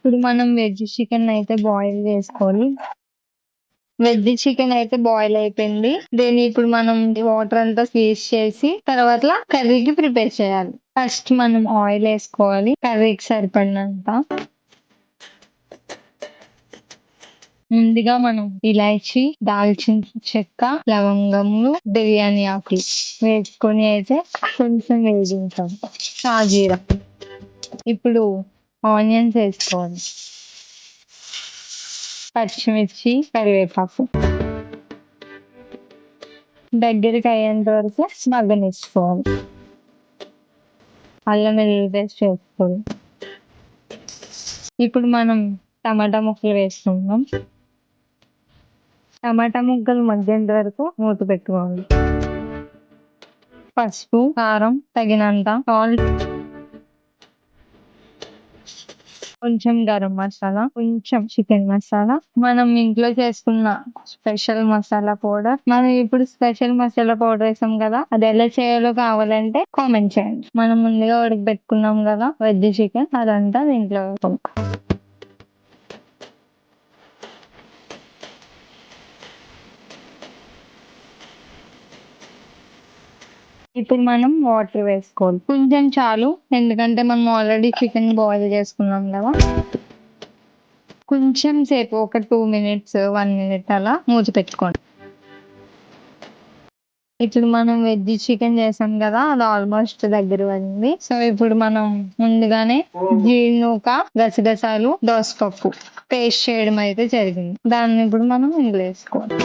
ఇప్పుడు మనం veg chicken అయితే బాయిల్ చేసుకోవాలి. వెజ్ చికెన్ అయితే బాయిల్ అయిపోయింది. దీన్ని ఇప్పుడు మనం వాటర్ అంతా స్క్వీజ్ చేసి తర్వాత కర్రీకి ప్రిపేర్ చేయాలి. ఫస్ట్ మనం ఆయిల్ వేసుకోవాలి కర్రీకి సరిపడినంత. ముందుగా మనం ఇలాచి, దాల్చిన చెక్క, లవంగములు, బిర్యానీ ఆకులు వేసుకొని అయితే కొంచెం వేగించాం. షాజీరా. ఇప్పుడు ఆనియన్స్ వేసుకోవాలి, పచ్చిమిర్చి, కరివేపాకు దగ్గరికి అయ్యేంత వరకు మగ్గనిచ్చుకోవాలి. అల్లం వెల్లుల్లి పేస్ట్ వేసుకోవాలి. ఇప్పుడు మనం టమాటా ముక్కలు వేసుకుందాం. టమాటా ముక్కలు మగ్గేంత వరకు మూత పెట్టుకోవాలి. పసుపు, కారం తగినంత, సాల్ట్, కొంచెం గరం మసాలా, కొంచెం చికెన్ మసాలా, మనం ఇంట్లో చేసుకున్న స్పెషల్ మసాలా పౌడర్. మనం ఇప్పుడు స్పెషల్ మసాలా పౌడర్ వేసాం కదా, అది ఎలా చేయాలో కావాలంటే కామెంట్ చేయండి. మనం ముందుగా ఉడకబెట్టుకున్నాం కదా వెజ్ చికెన్, అదంతా దీంట్లో వేసాం. ఇప్పుడు మనం వాటర్ వేసుకోవాలి, కొంచెం చాలు, ఎందుకంటే మనం ఆల్రెడీ చికెన్ బాయిల్ చేసుకున్నాం కదా. కొంచెం సేపు ఒక 2 minutes 1 minute అలా మూత పెట్టుకోండి. ఇప్పుడు మనం వెజ్ చికెన్ చేసాం కదా, అది ఆల్మోస్ట్ దగ్గర పడింది. సో ఇప్పుడు మనం ముందుగానే జీడినూక, గసగసాలు, దోసపప్పు పేస్ట్ చేయడం అయితే జరిగింది. దాన్ని ఇప్పుడు మనం ఇందులో వేసుకోవాలి.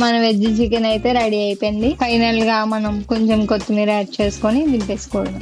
మన వెజ్ చికెన్ అయితే రెడీ అయిపోయింది. ఫైనల్ గా మనం కొంచెం కొత్తిమీర యాడ్ చేసుకొని దింపేసుకోవడం.